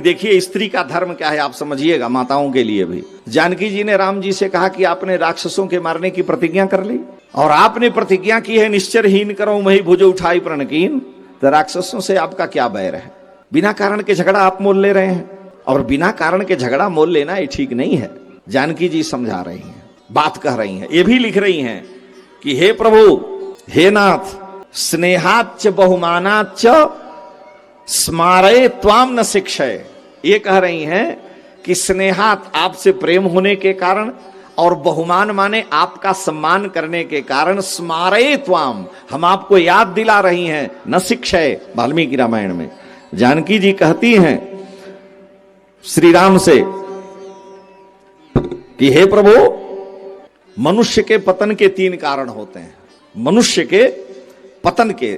देखिए स्त्री का धर्म क्या है आप समझिएगा, माताओं के लिए भी। जानकी जी ने राम जी से कहा कि आपने राक्षसों के मारने की प्रतिज्ञा कर ली और आपने प्रतिज्ञा की है निश्चरहीन करो मही भुज उठाई प्रणकीन, तो राक्षसों से आपका क्या बैर है? बिना कारण के झगड़ा आप मोल ले रहे हैं, और बिना कारण के झगड़ा मोल लेना ये ठीक नहीं है। जानकी जी समझा रही हैं, बात कह रही हैं, ये भी लिख रही हैं कि हे प्रभु, हे नाथ, स्नेहाच्च बहुमानाच्च स्मारय त्वाम न शिक्षय। ये कह रही हैं कि स्नेहात आपसे प्रेम होने के कारण और बहुमान माने आपका सम्मान करने के कारण, स्मारय त्वाम हम आपको याद दिला रही हैं, न शिक्षय वाल्मीकि रामायण में। जानकी जी कहती हैं श्री राम से कि हे प्रभु, मनुष्य के पतन के 3 कारण होते हैं। मनुष्य के पतन के,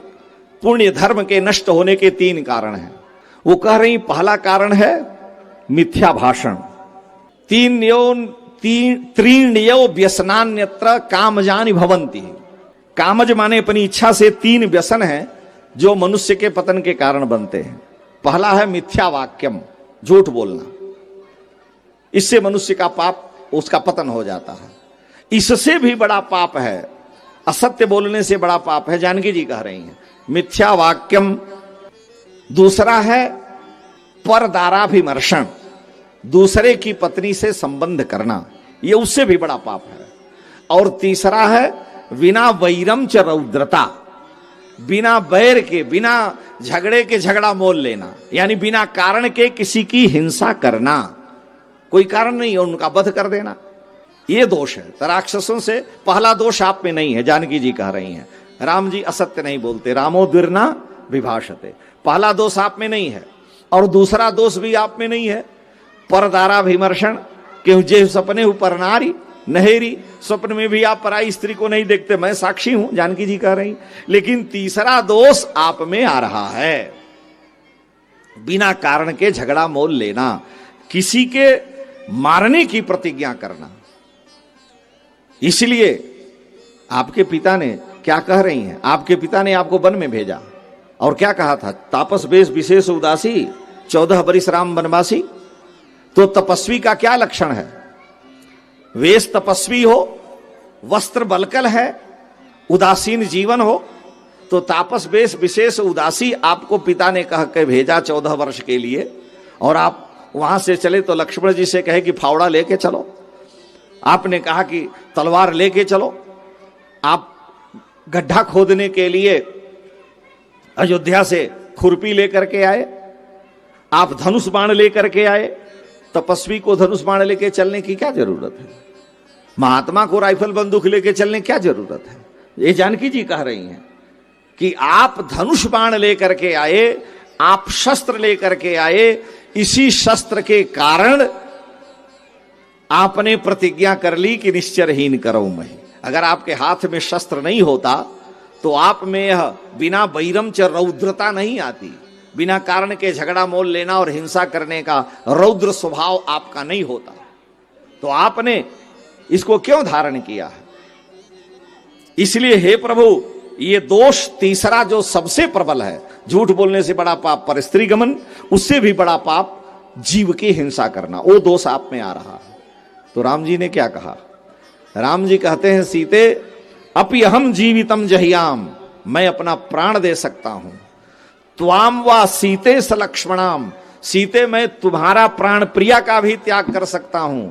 पुण्य धर्म के नष्ट होने के 3 कारण हैं। वो कह रही पहला कारण है मिथ्या भाषण। त्रीण्यो व्यसनान्यत्र कामजानि भवन्ति। कामज माने अपनी इच्छा से 3 व्यसन हैं जो मनुष्य के पतन के कारण बनते हैं। पहला है मिथ्या वाक्यम, झूठ बोलना। इससे मनुष्य का पाप, उसका पतन हो जाता है। इससे भी बड़ा पाप है, असत्य बोलने से बड़ा पाप है, जानकी जी कह रही हैं, मिथ्या वाक्यम। दूसरा है परदाराभिमर्शन, दूसरे की पत्नी से संबंध करना, यह उससे भी बड़ा पाप है। और तीसरा है बिना वैरम च रौद्रता, बिना बैर के, बिना झगड़े के झगड़ा मोल लेना, यानी बिना कारण के किसी की हिंसा करना, कोई कारण नहीं है उनका वध कर देना, ये दोष है। तो राक्षसों से पहला दोष आप में नहीं है, जानकी जी कह रही हैं। राम जी असत्य नहीं बोलते, रामो द्विर्ना विभाषते। पहला दोष आप में नहीं है, और दूसरा दोष भी आप में नहीं है, परदाराभिमर्शन, कि जे सपने ऊपर नारी नहेरी, स्वप्न में भी आप पराई स्त्री को नहीं देखते, मैं साक्षी हूं, जानकी जी कह रही। लेकिन तीसरा दोष आप में आ रहा है, बिना कारण के झगड़ा मोल लेना, किसी के मारने की प्रतिज्ञा करना। इसलिए आपके पिता ने क्या कह रही हैं, आपके पिता ने आपको वन में भेजा और क्या कहा था, तापस वेश विशेष उदासी 14 वर्ष राम वनवासी। तो तपस्वी का क्या लक्षण है? वेश तपस्वी हो, वस्त्र बलकल है, उदासीन जीवन हो, तो तापस वेश विशेष उदासी आपको पिता ने कह के भेजा 14 वर्ष के लिए, और आप वहां से चले तो लक्ष्मण जी से कहे कि फावड़ा लेके चलो, आपने कहा कि तलवार लेके चलो। आप गड्ढा खोदने के लिए अयोध्या से खुरपी लेकर के आए, आप धनुष बाण लेकर के आए। तपस्वी को धनुष बाण लेके चलने की क्या जरूरत है? महात्मा को राइफल बंदूक लेके चलने क्या जरूरत है? ये जानकी जी कह रही हैं कि आप धनुष बाण लेकर के आए, आप शस्त्र लेकर के आए, इसी शस्त्र के कारण आपने प्रतिज्ञा कर ली कि निश्चरहीन करो मैं। अगर आपके हाथ में शस्त्र नहीं होता तो आप में यह बिना वैरम च रौद्रता नहीं आती, बिना कारण के झगड़ा मोल लेना और हिंसा करने का रौद्र स्वभाव आपका नहीं होता। तो आपने इसको क्यों धारण किया है? इसलिए हे प्रभु, ये दोष तीसरा जो सबसे प्रबल है, झूठ बोलने से बड़ा पाप पर स्त्री गमन, उससे भी बड़ा पाप जीव की हिंसा करना, वो दोष आप में आ रहा है। तो राम जी ने क्या कहा? राम जी कहते हैं, सीते अप्यहम जीवितम जहियाम, मैं अपना प्राण दे सकता हूं। त्वाम वा सीते स लक्ष्मणाम, सीते मैं तुम्हारा प्राण प्रिया का भी त्याग कर सकता हूं,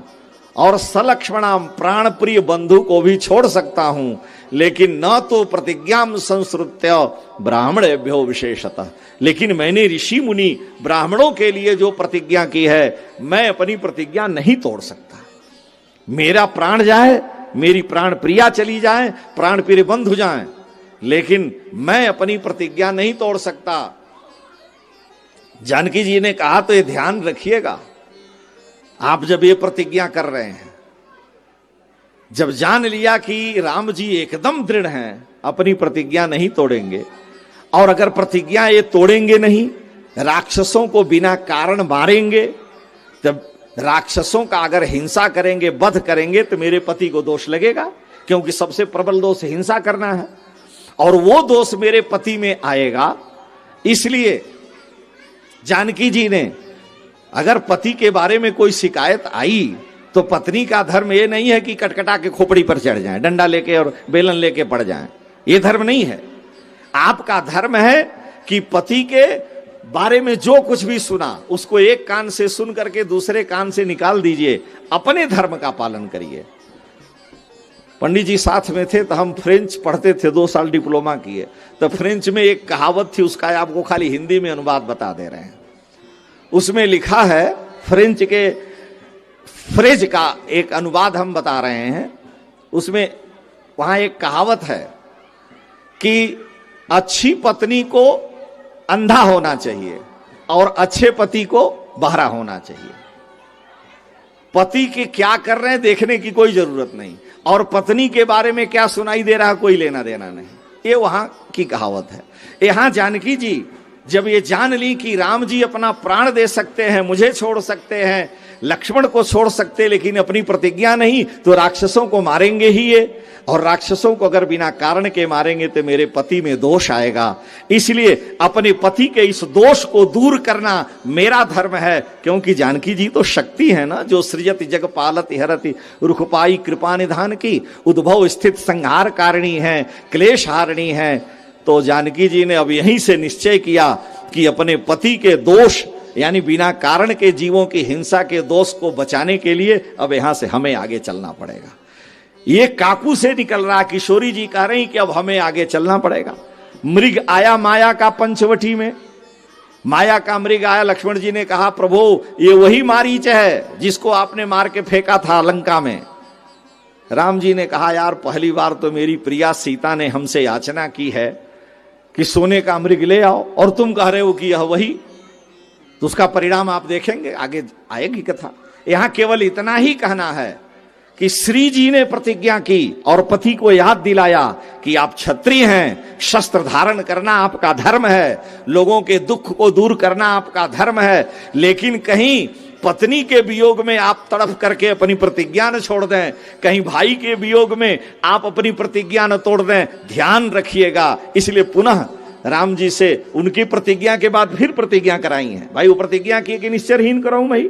और सलक्ष्मणाम प्राण प्रिय बंधु को भी छोड़ सकता हूं, लेकिन न तो प्रतिज्ञाम संस्कृत्य ब्राह्मणेभ्यो विशेषतः, लेकिन मैंने ऋषि मुनि ब्राह्मणों के लिए जो प्रतिज्ञा की है, मैं अपनी प्रतिज्ञा नहीं तोड़ सकता। मेरा प्राण जाए, मेरी प्राण प्रिया चली जाए, प्राण प्रिय बंधु जाए, लेकिन मैं अपनी प्रतिज्ञा नहीं तोड़ सकता। जानकी जी ने कहा तो ये ध्यान रखिएगा, आप जब ये प्रतिज्ञा कर रहे हैं, जब जान लिया कि राम जी एकदम दृढ़ हैं, अपनी प्रतिज्ञा नहीं तोड़ेंगे, और अगर प्रतिज्ञा ये तोड़ेंगे नहीं, राक्षसों को बिना कारण मारेंगे, तब राक्षसों का अगर हिंसा करेंगे, वध करेंगे, तो मेरे पति को दोष लगेगा, क्योंकि सबसे प्रबल दोष हिंसा करना है, और वो दोष मेरे पति में आएगा। इसलिए जानकी जी ने अगर पति के बारे में कोई शिकायत आई तो पत्नी का धर्म ये नहीं है कि कटकटा के खोपड़ी पर चढ़ जाए, डंडा लेके और बेलन लेके पड़ जाए, ये धर्म नहीं है। आपका धर्म है कि पति के बारे में जो कुछ भी सुना उसको एक कान से सुन करके दूसरे कान से निकाल दीजिए, अपने धर्म का पालन करिए। पंडित जी साथ में थे तो हम फ्रेंच पढ़ते थे, 2 साल डिप्लोमा किए, तो फ्रेंच में एक कहावत थी, उसका आपको खाली हिंदी में अनुवाद बता दे रहे हैं। उसमें लिखा है, फ्रेंच के फ्रेज का एक अनुवाद हम बता रहे हैं। उसमें वहां एक कहावत है कि अच्छी पत्नी को अंधा होना चाहिए और अच्छे पति को बहरा होना चाहिए। पति के क्या कर रहे हैं देखने की कोई जरूरत नहीं, और पत्नी के बारे में क्या सुनाई दे रहा है कोई लेना देना नहीं। ये वहां की कहावत है। यहां जानकी जी जब ये जान ली कि राम जी अपना प्राण दे सकते हैं, मुझे छोड़ सकते हैं, लक्ष्मण को छोड़ सकते, लेकिन अपनी प्रतिज्ञा नहीं, तो राक्षसों को मारेंगे ही ये, और राक्षसों को अगर बिना कारण के मारेंगे तो मेरे पति में दोष आएगा। इसलिए अपने पति के इस दोष को दूर करना मेरा धर्म है। क्योंकि जानकी जी तो शक्ति है ना, जो सृजति जग पालति हरति, रुखपाई कृपा निधान की, उद्भव स्थित संहार कारिणी है, क्लेश हारिणी है। तो जानकी जी ने अब यहीं से निश्चय किया कि अपने पति के दोष यानी बिना कारण के जीवों की हिंसा के दोष को बचाने के लिए अब यहां से हमें आगे चलना पड़ेगा। ये काकू से निकल रहा, किशोरी जी कह रही कि अब हमें आगे चलना पड़ेगा। मृग आया माया का पंचवटी में, माया का मृग आया। लक्ष्मण जी ने कहा प्रभु ये वही मारीच है जिसको आपने मार के फेंका था लंका में। राम जी ने कहा यार पहली बार तो मेरी प्रिया सीता ने हमसे याचना की है कि सोने का मृग ले आओ, और तुम कह रहे हो कि यह वही, तो उसका परिणाम आप देखेंगे, आगे आएगी कथा। यहां केवल इतना ही कहना है कि श्री जी ने प्रतिज्ञा की और पति को याद दिलाया कि आप क्षत्रिय हैं, शस्त्र धारण करना आपका धर्म है, लोगों के दुख को दूर करना आपका धर्म है, लेकिन कहीं पत्नी के वियोग में आप तड़फ करके अपनी प्रतिज्ञा न छोड़ दें, कहीं भाई के वियोग में आप अपनी प्रतिज्ञा न तोड़ दें, ध्यान रखिएगा। इसलिए पुनः राम जी से उनकी प्रतिज्ञा के बाद फिर प्रतिज्ञा कराई है। भाई वो प्रतिज्ञा की कि निश्चरहीन कराऊं भाई,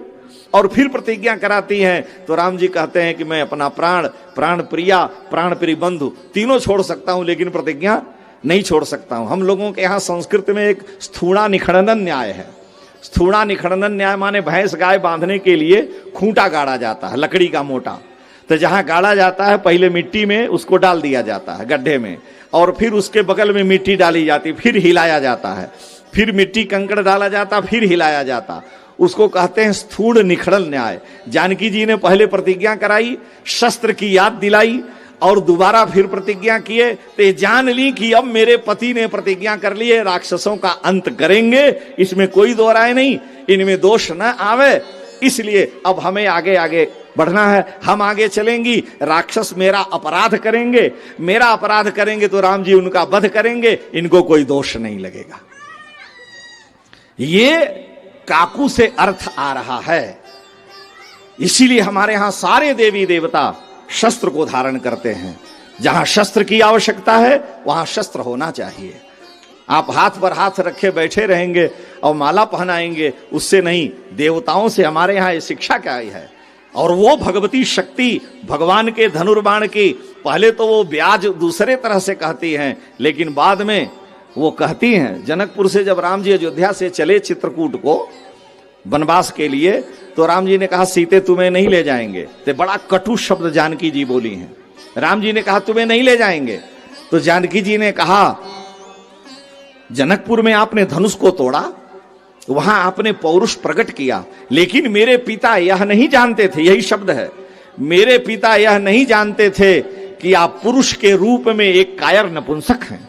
और फिर प्रतिज्ञा कराती हैं। तो राम जी कहते हैं कि मैं अपना प्राण, प्राण प्रिया, प्राण प्रिय बंधु तीनों छोड़ सकता हूं, लेकिन प्रतिज्ञा नहीं छोड़ सकता हूं। हम लोगों के यहां संस्कृत में एक स्थूणा निखंडन न्याय है। स्थूणा निखंडन न्याय माने भैंस गाय बांधने के लिए खूंटा गाड़ा जाता है लकड़ी का मोटा, तो जहां गाड़ा जाता है पहले मिट्टी में उसको डाल दिया जाता है गड्ढे में, और फिर उसके बगल में मिट्टी डाली जाती, फिर हिलाया जाता है, फिर मिट्टी कंकड़ डाला जाता, फिर हिलाया जाता। उसको कहते हैं स्थूण निखंडन न्याय। जानकी जी ने पहले प्रतिज्ञा कराई, शस्त्र की याद दिलाई, और दोबारा फिर प्रतिज्ञा किए, तो जान ली कि अब मेरे पति ने प्रतिज्ञा कर ली है, राक्षसों का अंत करेंगे, इसमें कोई दो राय नहीं, इनमें दोष न आवे। इसलिए अब हमें आगे आगे बढ़ना है, हम आगे चलेंगी, राक्षस मेरा अपराध करेंगे, मेरा अपराध करेंगे तो राम जी उनका वध करेंगे, इनको कोई दोष नहीं लगेगा। ये काकू से अर्थ आ रहा है। इसीलिए हमारे यहां सारे देवी देवता शस्त्र को धारण करते हैं। जहां शस्त्र की आवश्यकता है वहां शस्त्र होना चाहिए। आप हाथ पर हाथ रखे बैठे रहेंगे और माला पहनाएंगे, उससे नहीं। देवताओं से हमारे यहां ये शिक्षा क्या आई है, और वो भगवती शक्ति भगवान के धनुर्बाण की पहले तो वो ब्याज दूसरे तरह से कहती हैं, लेकिन बाद में वो कहती हैं। जनकपुर से जब राम जी अयोध्या से चले चित्रकूट को वनवास के लिए, तो राम जी ने कहा सीते तुम्हें नहीं ले जाएंगे, तो बड़ा कटु शब्द जानकी जी बोली हैं। राम जी ने कहा तुम्हें नहीं ले जाएंगे, तो जानकी जी ने कहा जनकपुर में आपने धनुष को तोड़ा, वहां आपने पौरुष प्रकट किया, लेकिन मेरे पिता यह नहीं जानते थे, यही शब्द है, मेरे पिता यह नहीं जानते थे कि आप पुरुष के रूप में एक कायर नपुंसक हैं।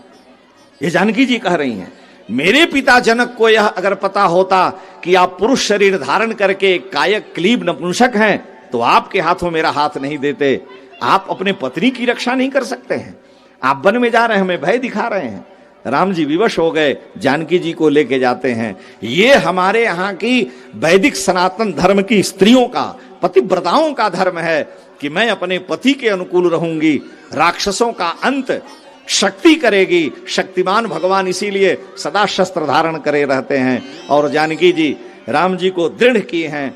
ये जानकी जी कह रही हैं। मेरे पिता जनक को यह अगर पता होता कि आप पुरुष शरीर धारण करके एक कायक क्लीब नपुंसक हैं, तो आपके हाथों मेरा हाथ नहीं देते। आप अपने पत्नी की रक्षा नहीं कर सकते हैं, आप वन में जा रहे हैं, हमें भय दिखा रहे हैं। राम जी विवश हो गए, जानकी जी को लेके जाते हैं। ये हमारे यहाँ की वैदिक सनातन धर्म की स्त्रियों का, पतिव्रताओं का धर्म है कि मैं अपने पति के अनुकूल रहूंगी, राक्षसों का अंत शक्ति करेगी। शक्तिमान भगवान इसीलिए सदा शस्त्र धारण करे रहते हैं। और जानकी जी राम जी को दृढ़ किए हैं